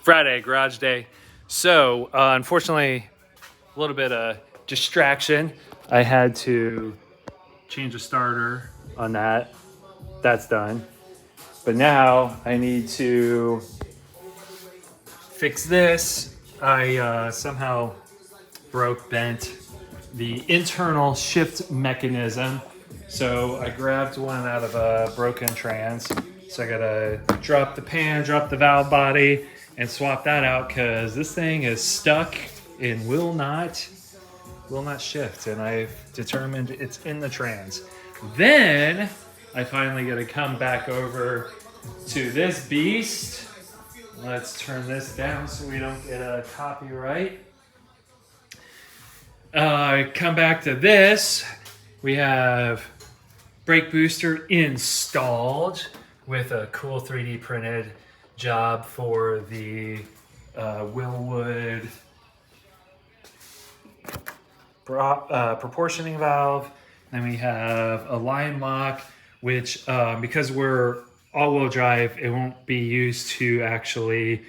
Friday, garage day. So, unfortunately, a little bit of distraction. I had to change a starter on that. That's done. But now I need to fix this. I somehow bent the internal shift mechanism. So I grabbed one out of a broken trans. So I gotta drop the pan, drop the valve body, and swap that out because this thing is stuck and will not shift. And I've determined it's in the trans. Then I finally gotta come back over to this beast. Let's turn this down so we don't get a copyright. Come back to this. We have brake booster installed with a cool 3D printed job for the Willwood proportioning valve. Then we have a line lock, which because we're all-wheel drive, it won't be used to actually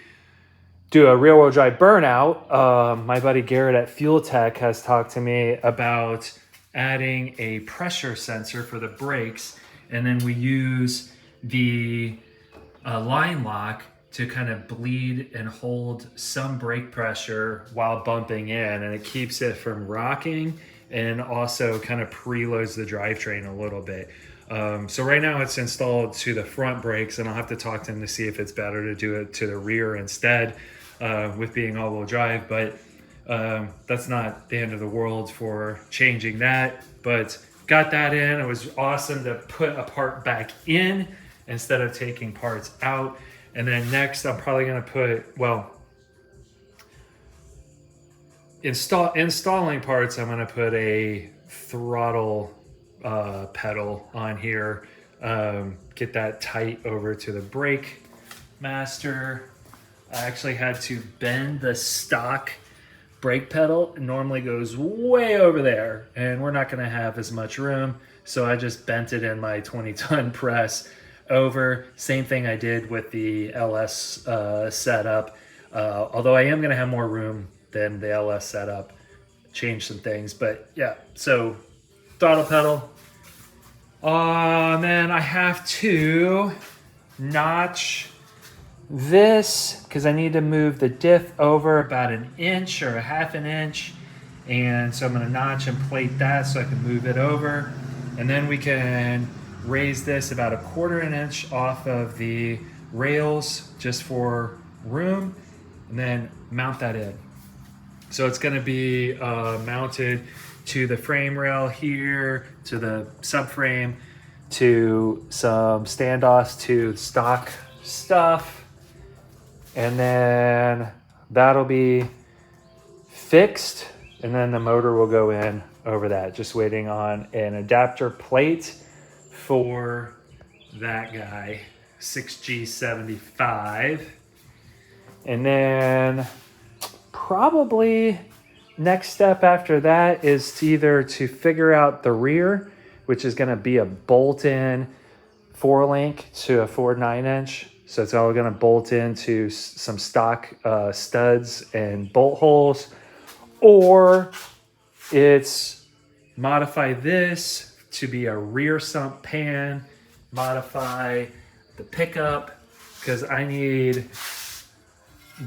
do a rear-wheel drive burnout. My buddy Garrett at Fuel Tech has talked to me about adding a pressure sensor for the brakes, and then we use the line lock to kind of bleed and hold some brake pressure while bumping in, and it keeps it from rocking and also kind of preloads the drivetrain a little bit. So right now it's installed to the front brakes, and I'll have to talk to him to see if it's better to do it to the rear instead with being all-wheel drive. But that's not the end of the world for changing that. But got that in. It was awesome to put a part back in instead of taking parts out. And then next I'm probably going to put, well, installing parts, I'm going to put a throttle pedal on here, get that tight over to the brake master. I actually had to bend the stock brake pedal. It normally goes way over there and we're not going to have as much room, so I just bent it in my 20-ton press over. Same thing I did with the LS setup, although I am going to have more room than the LS setup, change some things. But yeah, so throttle pedal. And then I have to notch this because I need to move the diff over about 1 inch or 1/2 inch. And so I'm going to notch and plate that so I can move it over. And then we can raise this about 1/4 inch off of the rails just for room, and then mount that in. So it's going to be mounted to the frame rail here, to the subframe, to some standoffs to stock stuff, and then that'll be fixed, and then the motor will go in over that. Just waiting on an adapter plate for that guy, 6G75. And then probably next step after that is either to figure out the rear, which is going to be a bolt-in 4-link to a Ford 9-inch. So it's all going to bolt into some stock studs and bolt holes. Or it's modify this to be a rear sump pan, modify the pickup, because I need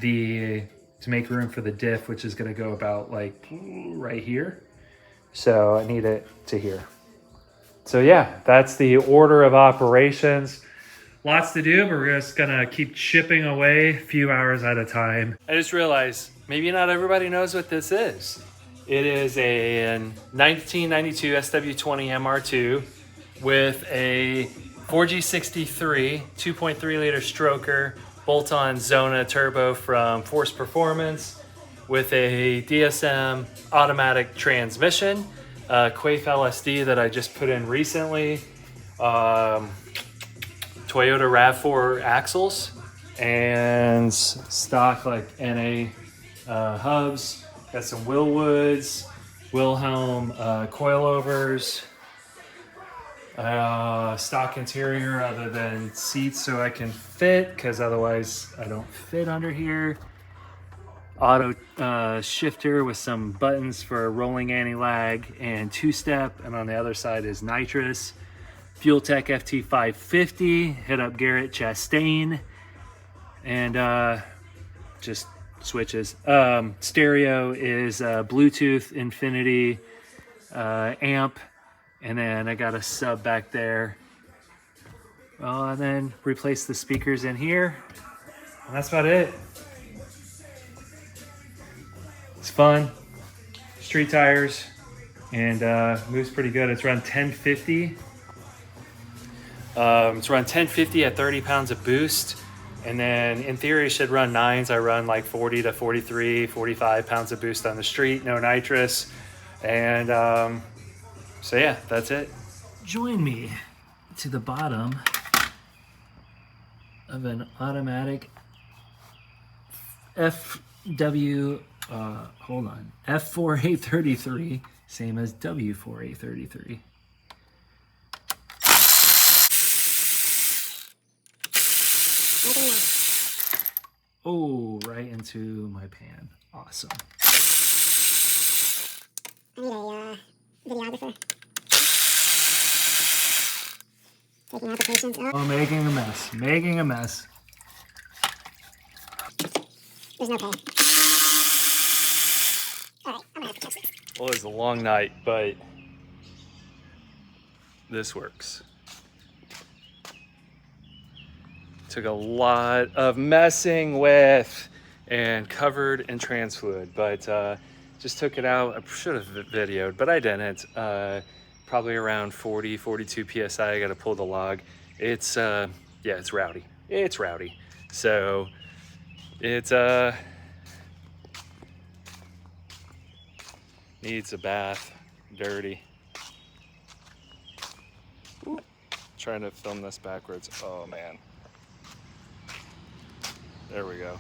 to make room for the diff, which is going to go about like right here. So I need it to here. So yeah, that's the order of operations. Lots to do, but we're just going to keep chipping away a few hours at a time. I just realized maybe not everybody knows what this is. It is a 1992 SW20 MR2 with a 4G63 2.3 liter stroker, bolt-on Zona turbo from Force Performance with a DSM automatic transmission, Quaife LSD that I just put in recently, Toyota RAV4 axles, and stock like NA hubs. Got some Willwoods, Wilhelm coilovers, Stock interior other than seats so I can fit, because otherwise I don't fit under here. Auto shifter with some buttons for rolling anti-lag and two-step, and on the other side is nitrous. Fuel Tech FT550, hit up Garrett Chastain, and just switches. Stereo is Bluetooth Infinity amp, and then I got a sub back there. And then replace the speakers in here, and that's about it. It's fun, street tires, and moves pretty good. It's around 1050. It's around 1050 at 30 pounds of boost. And then in theory, it should run 9s. I run like 40 to 43, 45 pounds of boost on the street, no nitrous. And so yeah, that's it. Join me to the bottom of an automatic F4A33, same as W4A33. Oh, right into my pan. Awesome. I need a videographer. Taking applications up. Oh, making a mess. Making a mess. There's no pay. Alright, I'm gonna have to catch this. Well, it was a long night, but this works. Took a lot of messing with and covered in trans fluid, but just took it out. I should have videoed, but I didn't. Probably around 40, 42 PSI. I got to pull the log. It's, yeah, it's rowdy. It's rowdy. So it's, needs a bath, dirty. Ooh, trying to film this backwards. Oh man. There we go.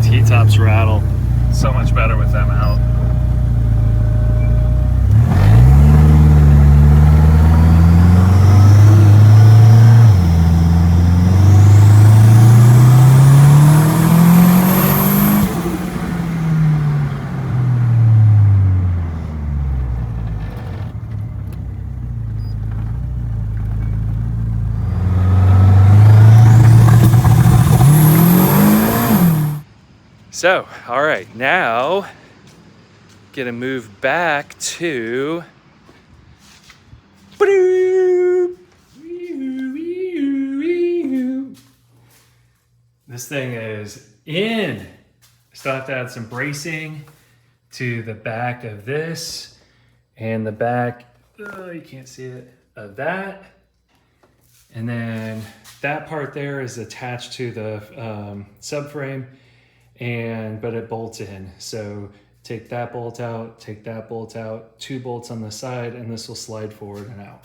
T-tops rattle. So much better with them out. So, all right, now gonna move back to this thing is in. Still have to add some bracing to the back of this and the back, you can't see it, of that. And then that part there is attached to the subframe, but it bolts in. So take that bolt out, take that bolt out, 2 bolts on the side, and this will slide forward and out.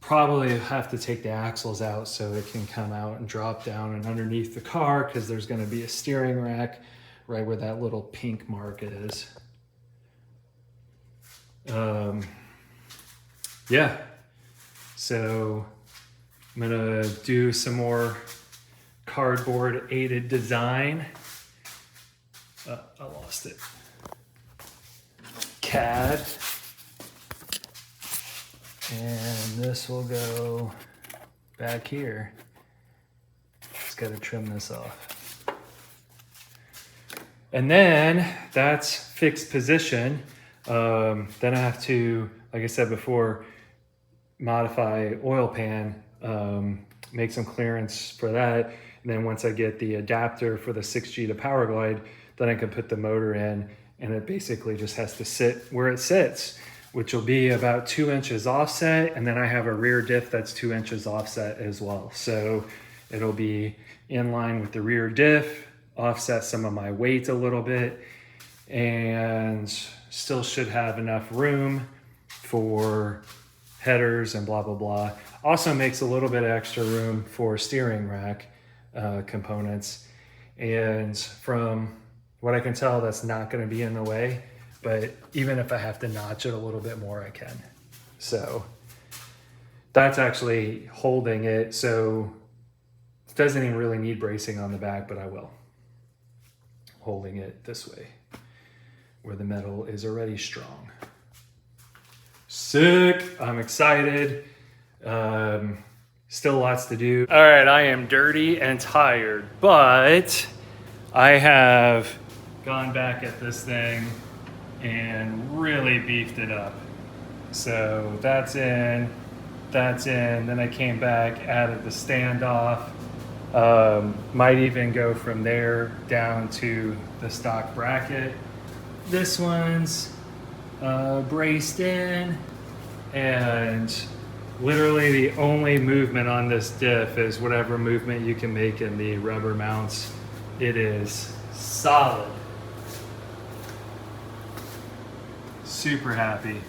Probably have to take the axles out so it can come out and drop down and underneath the car, because there's going to be a steering rack right where that little pink mark is. Yeah, so I'm gonna do some more cardboard aided design. I lost it. CAD. And this will go back here. Just gotta trim this off. And then that's fixed position. Then I have to, like I said before, modify oil pan, make some clearance for that. And then once I get the adapter for the 6G to Power Glide, then I can put the motor in, and it basically just has to sit where it sits, which will be about 2 inches offset. And then I have a rear diff that's 2 inches offset as well. So it'll be in line with the rear diff, offset some of my weight a little bit, and still should have enough room for headers and blah, blah, blah. Also makes a little bit extra room for steering rack components. And from what I can tell, that's not going to be in the way, but even if I have to notch it a little bit more, I can. So that's actually holding it. So it doesn't even really need bracing on the back, but I will. Holding it this way, where the metal is already strong. Sick, I'm excited. Still lots to do. All right, I am dirty and tired, but I have gone back at this thing and really beefed it up. So that's in, then I came back, added the standoff. Might even go from there down to the stock bracket. This one's braced in, and literally the only movement on this diff is whatever movement you can make in the rubber mounts. It is solid. Super happy.